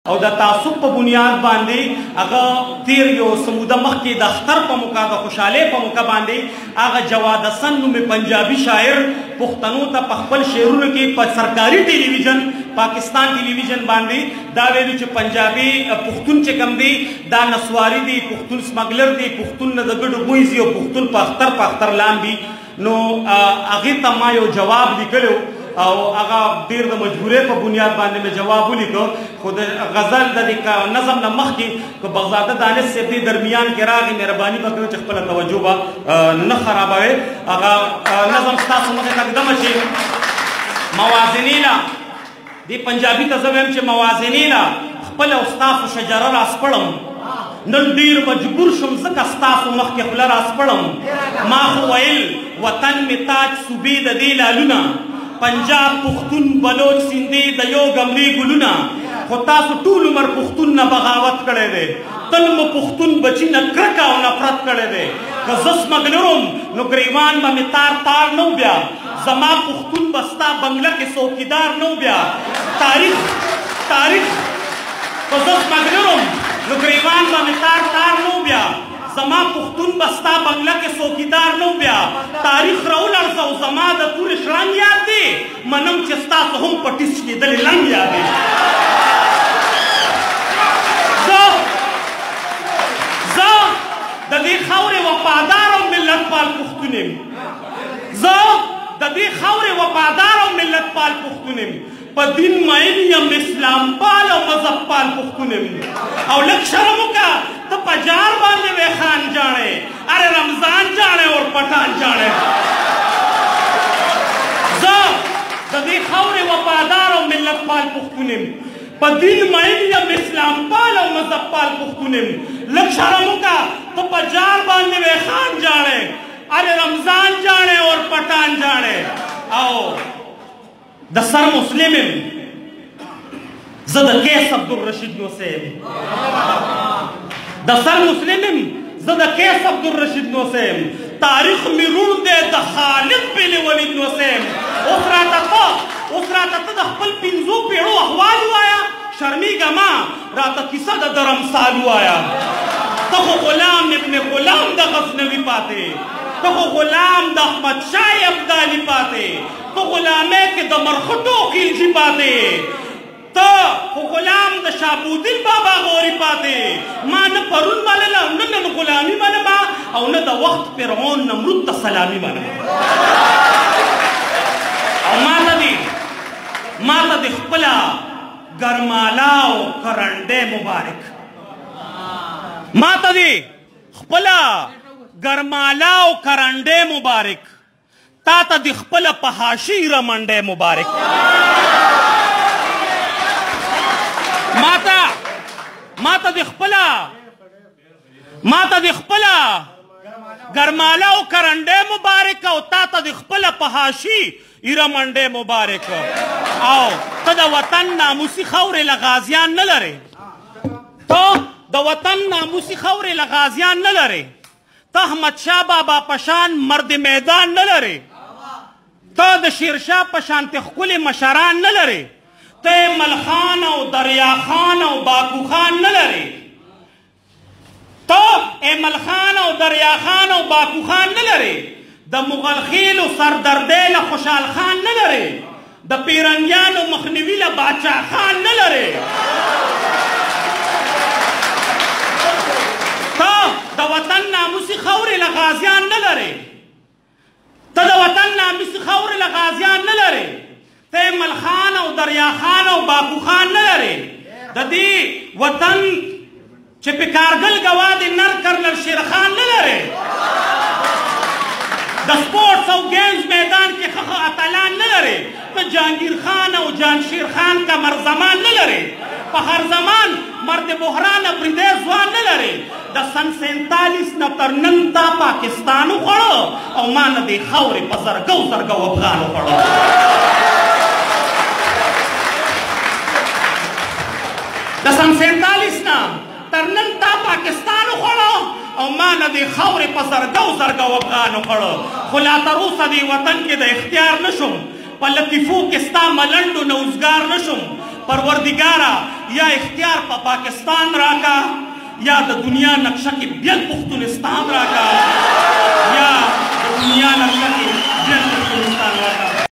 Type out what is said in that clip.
او د تعصب په بنیاد باندې هغه تیر یو سموده مخکې د اختر په موقع د خوشحالۍ په موقع باندې هغه جواد حسن نومې پنجابي شاعر پښتنو ته په خپل شعرونو کې په سرکاري ټلویزیون پاکستان ټلویزیون باندې دا ویلي چې پنجابي پښتون چې کوم دی دا نسواري دی، پښتون سمګلر دی، پښتون نه د ګډو بوی زی او پښتون په اختر لاندې. نو هغې ته ما یو جواب لیکلی او هغه ډېر د مجبورۍ په بنیاد باندې مې جواب ولیکه، خو د غزل د دې نظم نه مخکې که بغزاده دانش صاحب دې درمیان کې راغی، مهرباني به کوئ چې خپله توجه به نه خرابوئ. هغه نظم ستاسو مخې ته ږدمه چې موازنې له دې پنجابي ته زه ویم چې موازنې له خپله او ستاسو شجره راسپړم، نن ډېر مجبور شم ځکه ستاسو مخکې خوله راسپړم. ما خو ویل وطن مې تاج صوبې د دې لالونه، پنجاب پښتون بلوچ سندې د یو ګملې ګلونه، خو تاسو ټول عمر پښتون نه بغاوت کړی دی، تل مو پښتون بچي نه کرکه او نفرت کړی دی. که زه سمګلرم نو ګریوان به مې تار نه بیا، زما پښتون به ستا بنګله کې څوکیدار نه بیا. تاریخ که زه سمګلرم نو ګریوان به مې تار نه بیا، زما پښتون به ستا بنګله کې څوکیدار نه بیا. تاریخ راولړزو زما د تورې شړنګ یاد دی، منم چې ستاسو هم په ټیس کېدلې لنګ یاد دی. زه د دې خاورې وفادار او ملت پال پښتون یم، زه د دې خاورې وفادار او ملت پال پښتون یم، په دین مین یم، اسلام پال او مذهب پال پښتون یم. او لږ شرم وکړه ته په جار باندې وې خان جاڼې، ارے رمضان جاڼې اور پټان جاڼې. زه د دې خاورې وفادار او ملت پال پښتون یم، په دین مین یم، اسلام پال او مذهب پال پښتون یم. لږ شرم وکړه ته په جار باندې وې خان جاڼې، ارے رمضان جاڼې اور پټان جاڼې. او د سر مسلم یم، زه د کیس عبدالرشید نوسی یم، د سر مسلم یم، زه د کیس عبدالرشید نوسی یم. تاریخ مې روڼ دی د خالد بن ولید نوسی یم. اوس راته ته د خپل پنځو پیړو احوال ووایه، شرمېږه مه، راته کیسه د درمسال ووایه. ته خو غلام ابن غلام د غزنوي پاتې، ته خو غلام د احمدشاه ابدالي پاتې، ته غلامۍ کې د مرخټو خلجي پاتې، ته خو غلام د شابودین بابا غوري پاتې. ما نه پرون منله، نه نن غلامي منمه، او نه د وخت فرعون نمرود ته سلامي منمه. او ما ته د خپله ګرمالا او کرنډۍ مبارک، ما ته د خپله ګرمالا او کرنډۍ مبارک، تا ته د خپله پهاشي رمنډۍ مبارک. ما ته د خپله ګرمالا او کرنډۍ مبارک، او تا ته د خپله پهاشي رمنډۍ مبارک. او ته د وطن ناموسي خاورې له غازیان نه لرې، ته د وطن ناموسي خاورې له غازیان نه لرې، ته احمدشاه بابا پشان مرد میدان نه لرې، ته د شیرشاه پشانتې ښکلې مشران نه لرې، ته ملخان او دریاخان او باکوخان نه لرې، ته ملخان او دریاخان او باکوخان نه لرې، د مغل خیلو سردردۍ له خوشحال خان نه لرې، د پیرنګیانو مخنیوي له باچا خان نه لرې، ته د وطن ناموسي خاورې له غازیان نه لرې، ته د وطن ناموسي خاورې له غازیان نه لرې، ته ملخان او دریاخان او باکوخان نه لرې، د دې وطن چې په کارګل ګواه د نر کرنل شیرخان نه لرې، د سپورټس او گیمز میدان کې ښه اتلان نه لرې، ته جهانگیر خان او جانشیر خان قمر زمان نه لرې، په هر زمان مرد بحران بریدی ځوان نه لرې. د سن 47 نه تر نن تا پاکستان وخوړه، او ما نه دې خاورې په زرګو افغان وخوړه. د سن 47 نه تر نن تا پاکستان وخوړه، او ما نه دې خاورې په زرګو افغان وخوړه. خو لا تر اوسه دې وطن کې د اختیار نشم، په لطیفو کې ستا ملنډو نه اوزګار نشم، پروردگارا یا اختیار پا پاکستان راکا یا د دنیا نقشه کې بیا پښتونستان راکا